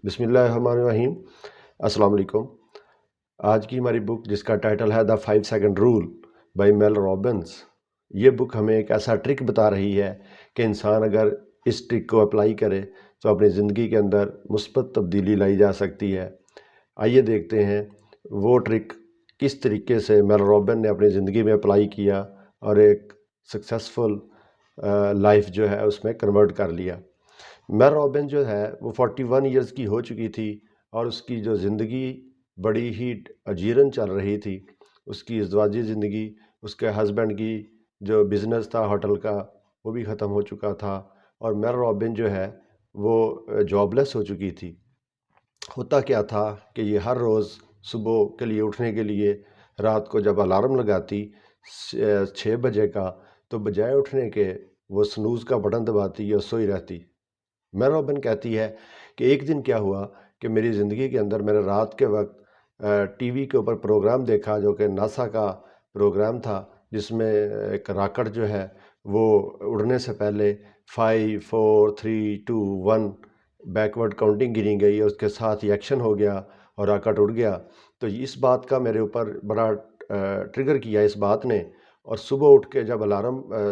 بسم اللہ الرحمن الرحیم۔ السلام علیکم۔ آج کی ہماری بک جس کا ٹائٹل ہے the 5 second rule by Mel Robbins, یہ بک ہمیں ایک ایسا ٹرک بتا رہی ہے کہ انسان اگر اس ٹرک کو اپلائی کرے تو اپنی زندگی کے اندر مثبت تبدیلی لائی جا سکتی ہے۔ آئیے دیکھتے ہیں وہ ٹرک کس طریقے سے میل رابن نے اپنی زندگی میں اپلائی کیا اور ایک سکسیسفل لائف جو ہے اس میں کنورٹ کر لیا۔ میل رابن جو ہے وہ 41 ایئرز کی ہو چکی تھی اور اس کی جو زندگی بڑی ہی اجیرن چل رہی تھی۔ اس کی ازدواجی زندگی، اس کے ہسبینڈ کی جو بزنس تھا ہوٹل کا وہ بھی ختم ہو چکا تھا، اور میل رابن جو ہے وہ جاب لیس ہو چکی تھی۔ ہوتا کیا تھا کہ یہ ہر روز صبح کے لیے اٹھنے کے لیے رات کو جب الارم لگاتی 6 بجے کا، تو بجائے اٹھنے کے وہ سنوز کا بٹن دباتی یا سوئی رہتی۔ میل رابن کہتی ہے کہ ایک دن کیا ہوا کہ میری زندگی کے اندر میں نے رات کے وقت ٹی وی کے اوپر پروگرام دیکھا جو کہ ناسا کا پروگرام تھا، جس میں ایک راکٹ جو ہے وہ اڑنے سے پہلے 5 4 3 2 1 بیکورڈ کاؤنٹنگ گنی گئی اور اس کے ساتھ ہی ایکشن ہو گیا اور راکٹ اڑ گیا۔ تو اس بات کا میرے اوپر بڑا ٹریگر کیا اس بات نے، اور صبح اٹھ کے جب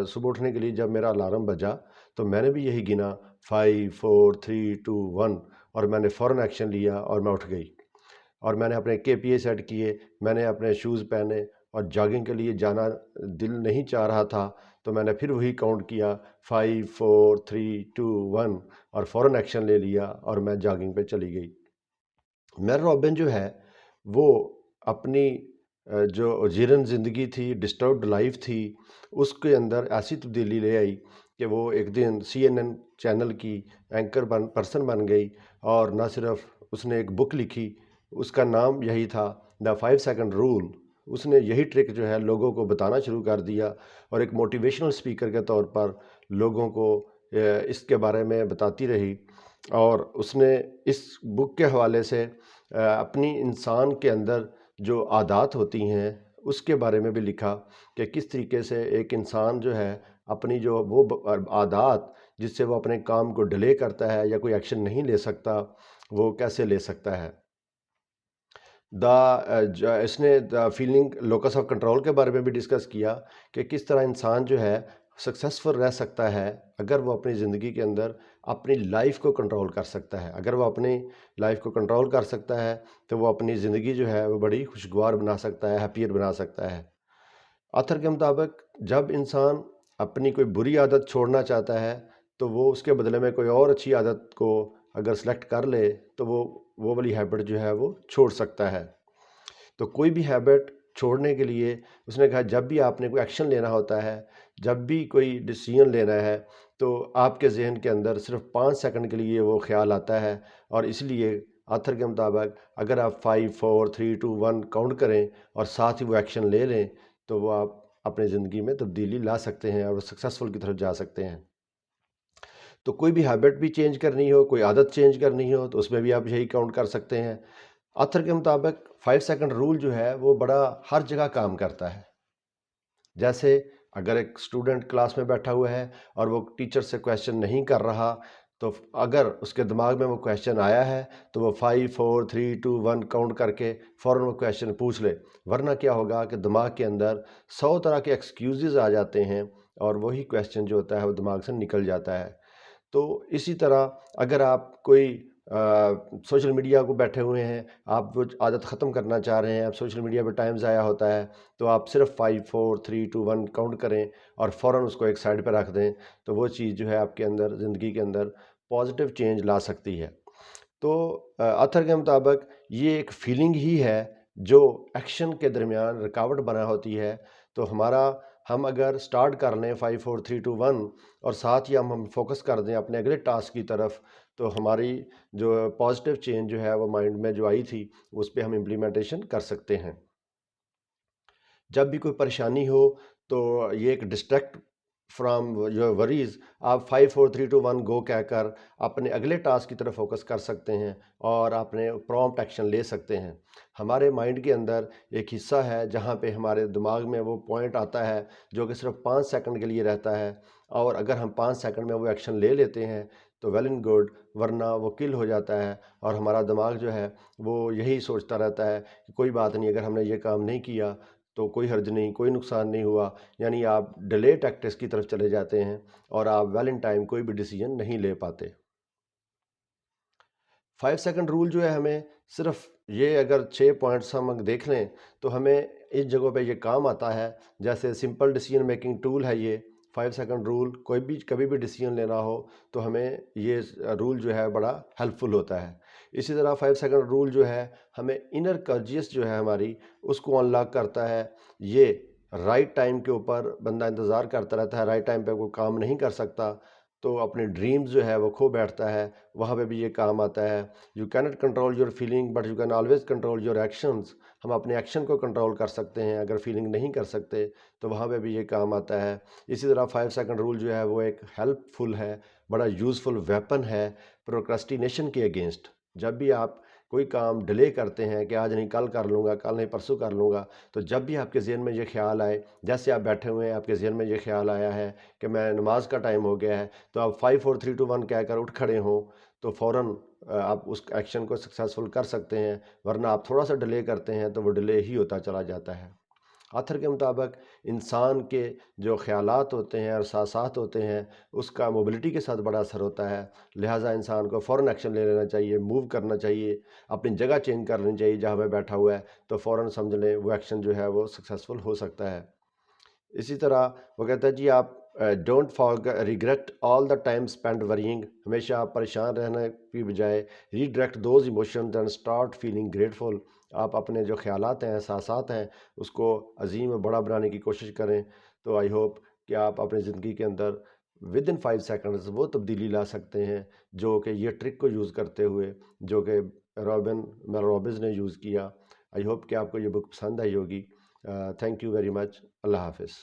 صبح اٹھنے کے لیے جب میرا الارم بجا تو میں نے بھی یہی گنا 5 4 3 2 1، اور میں نے فوراً ایکشن لیا اور میں اٹھ گئی، اور میں نے اپنے KPA سیٹ کیے، میں نے اپنے شوز پہنے اور جاگنگ کے لیے جانا دل نہیں چاہ رہا تھا، تو میں نے پھر وہی کاؤنٹ کیا 5 4 3 2 1 اور فوراً ایکشن لے لیا اور میں جاگنگ پہ چلی گئی۔ میل رابن جو ہے وہ اپنی جو اجیرن زندگی تھی، ڈسٹربڈ لائف تھی، اس کے اندر ایسی تبدیلی لے آئی کہ وہ ایک دن CNN چینل کی اینکر پرسن بن گئی، اور نہ صرف اس نے ایک بک لکھی، اس کا نام یہی تھا دا 5 سیکنڈ رول۔ اس نے یہی ٹرک جو ہے لوگوں کو بتانا شروع کر دیا، اور ایک موٹیویشنل سپیکر کے طور پر لوگوں کو اس کے بارے میں بتاتی رہی، اور اس نے اس بک کے حوالے سے اپنی انسان کے اندر جو عادات ہوتی ہیں اس کے بارے میں بھی لکھا کہ کس طریقے سے ایک انسان جو ہے اپنی جو وہ عادات جس سے وہ اپنے کام کو ڈیلے کرتا ہے یا کوئی ایکشن نہیں لے سکتا، وہ کیسے لے سکتا ہے۔ اس نے the feeling locus of control کے بارے میں بھی ڈسکس کیا کہ کس طرح انسان جو ہے سکسیسفل رہ سکتا ہے اگر وہ اپنی زندگی کے اندر اپنی لائف کو کنٹرول کر سکتا ہے۔ اگر وہ اپنی لائف کو کنٹرول کر سکتا ہے تو وہ اپنی زندگی جو ہے وہ بڑی خوشگوار بنا سکتا ہے، ہیپیئر بنا سکتا ہے۔ آتھر کے مطابق جب انسان اپنی کوئی بری عادت چھوڑنا چاہتا ہے تو وہ اس کے بدلے میں کوئی اور اچھی عادت کو اگر سلیکٹ کر لے تو وہ والی ہیبٹ جو ہے وہ چھوڑ سکتا ہے۔ تو کوئی بھی ہیبٹ چھوڑنے کے لیے اس نے کہا جب بھی آپ نے کوئی ایکشن لینا ہوتا ہے، جب بھی کوئی ڈیسیژن لینا ہے، تو آپ کے ذہن کے اندر صرف 5 سیکنڈ کے لیے وہ خیال آتا ہے، اور اس لیے آتھر کے مطابق اگر آپ 5 4 3 2 1 کاؤنٹ کریں اور ساتھ ہی وہ ایکشن لے لیں تو وہ آپ اپنی زندگی میں تبدیلی لا سکتے ہیں اور سکسیسفل کی طرف جا سکتے ہیں۔ تو کوئی بھی ہیبٹ بھی چینج کرنی ہو، کوئی عادت چینج کرنی ہو تو اس میں بھی آپ یہی کاؤنٹ کر سکتے ہیں۔ آتھر کے مطابق 5 سیکنڈ رول جو ہے وہ بڑا ہر جگہ کام کرتا ہے۔ جیسے اگر ایک اسٹوڈنٹ کلاس میں بیٹھا ہوا ہے اور وہ ٹیچر سے کویشچن نہیں کر رہا، تو اگر اس کے دماغ میں وہ کویشچن آیا ہے تو وہ 5 4 3 2 1 کاؤنٹ کر کے فوراً وہ کویشچن پوچھ لے، ورنہ کیا ہوگا کہ دماغ کے اندر 100 طرح کے ایکسکیوزز آ جاتے ہیں اور وہی کویشچن جو ہوتا ہے وہ دماغ سے نکل جاتا ہے۔ تو اسی طرح اگر آپ کوئی سوشل میڈیا کو بیٹھے ہوئے ہیں، آپ وہ عادت ختم کرنا چاہ رہے ہیں، آپ سوشل میڈیا پہ ٹائم ضائع ہوتا ہے، تو آپ صرف 5 4 3 2 1 کاؤنٹ کریں اور فوراً اس کو ایک سائڈ پہ رکھ دیں، تو وہ چیز جو ہے آپ کے اندر زندگی کے اندر پازیٹیو چینج لا سکتی ہے۔ تو آتھر کے مطابق یہ ایک فیلنگ ہی ہے جو ایکشن کے درمیان رکاوٹ بنا ہوتی ہے۔ تو ہم اگر سٹارٹ کر لیں 5 4 3 2 1 اور ساتھ ہی ہم فوکس کر دیں اپنے اگلے ٹاسک کی طرف، تو ہماری جو پازیٹیو چینج جو ہے وہ مائنڈ میں جو آئی تھی اس پہ ہم امپلیمنٹیشن کر سکتے ہیں۔ جب بھی کوئی پریشانی ہو تو یہ ایک ڈسٹریکٹ فرام یور وریز، آپ 5 4 3 2 1 گو کہہ کر اپنے اگلے ٹاسک کی طرف فوکس کر سکتے ہیں اور اپنے پرومپٹ ایکشن لے سکتے ہیں۔ ہمارے مائنڈ کے اندر ایک حصہ ہے جہاں پہ ہمارے دماغ میں وہ پوائنٹ آتا ہے جو کہ صرف 5 سیکنڈ کے لیے رہتا ہے، اور اگر ہم 5 سیکنڈ میں وہ ایکشن لے لیتے ہیں تو ویل اینڈ گڈ، ورنہ وہ کل ہو جاتا ہے اور ہمارا دماغ جو ہے وہ یہی سوچتا رہتا ہے کہ کوئی بات نہیں، اگر ہم نے یہ کام نہیں کیا تو کوئی حرج نہیں، کوئی نقصان نہیں ہوا، یعنی آپ ڈیلے ٹیکٹکس کی طرف چلے جاتے ہیں اور آپ ویل ان ٹائم کوئی بھی ڈیسیجن نہیں لے پاتے۔ 5 سیکنڈ رول جو ہے ہمیں صرف یہ اگر 6 پوائنٹس ہم دیکھ لیں تو ہمیں اس جگہ پہ یہ کام آتا ہے، جیسے سمپل ڈیسیجن میکنگ ٹول ہے یہ 5 سیکنڈ رول، کوئی بھی کبھی بھی ڈیسیجن لینا ہو تو ہمیں یہ رول جو ہے بڑا ہیلپ فل ہوتا ہے۔ اسی طرح 5 سیکنڈ رول جو ہے ہمیں انر کانشیس جو ہے ہماری، اس کو انلاک کرتا ہے۔ یہ رائٹ ٹائم کے اوپر بندہ انتظار کرتا رہتا ہے، رائٹ ٹائم پہ کوئی کام نہیں کر سکتا تو اپنے ڈریمز جو ہے وہ کھو بیٹھتا ہے، وہاں پہ بھی یہ کام آتا ہے۔ You can't control your feeling but you can always control your actions, ہم اپنے ایکشن کو کنٹرول کر سکتے ہیں، اگر فیلنگ نہیں کر سکتے تو وہاں پہ بھی یہ کام آتا ہے۔ اسی طرح 5 سیکنڈ رول جو ہے وہ ایک ہیلپ فل ہے، بڑا یوزفل ویپن ہے پروکرسٹینیشن کے اگینسٹ۔ جب بھی آپ کوئی کام ڈیلے کرتے ہیں کہ آج نہیں کل کر لوں گا، کل نہیں پرسوں کر لوں گا، تو جب بھی آپ کے ذہن میں یہ خیال آئے، جیسے آپ بیٹھے ہوئے ہیں آپ کے ذہن میں یہ خیال آیا ہے کہ میں نماز کا ٹائم ہو گیا ہے، تو آپ 5 4 3 2 1 کہہ کر اٹھ کھڑے ہوں تو فوراً آپ اس ایکشن کو سکسیسفل کر سکتے ہیں، ورنہ آپ تھوڑا سا ڈیلے کرتے ہیں تو وہ ڈیلے ہی ہوتا چلا جاتا ہے۔ آتھر کے مطابق انسان کے جو خیالات ہوتے ہیں اور احساسات ہوتے ہیں اس کا موبلٹی کے ساتھ بڑا اثر ہوتا ہے، لہٰذا انسان کو فوراً ایکشن لے لینا چاہیے، موو کرنا چاہیے، اپنی جگہ چینج کر لینی چاہیے، جہاں پہ بیٹھا ہوا ہے تو فوراً سمجھ لیں وہ ایکشن جو ہے وہ سکسیسفل ہو سکتا ہے۔ اسی طرح وہ کہتا ہے جی آپ don't regret all the time spend worrying, ہمیشہ آپ پریشان رہنے کی بجائے redirect those emotions and start feeling grateful, آپ اپنے جو خیالات ہیں، احساسات ہیں، اس کو عظیم و بڑا بنانے کی کوشش کریں۔ تو آئی ہوپ کہ آپ اپنی زندگی کے اندر ود ان 5 سیکنڈز وہ تبدیلی لا سکتے ہیں جو کہ یہ ٹرک کو یوز کرتے ہوئے، جو کہ میل رابنز نے یوز کیا۔ آئی ہوپ کہ آپ کو یہ بک پسند آئی ہوگی۔ Thank you very much. Allah حافظ۔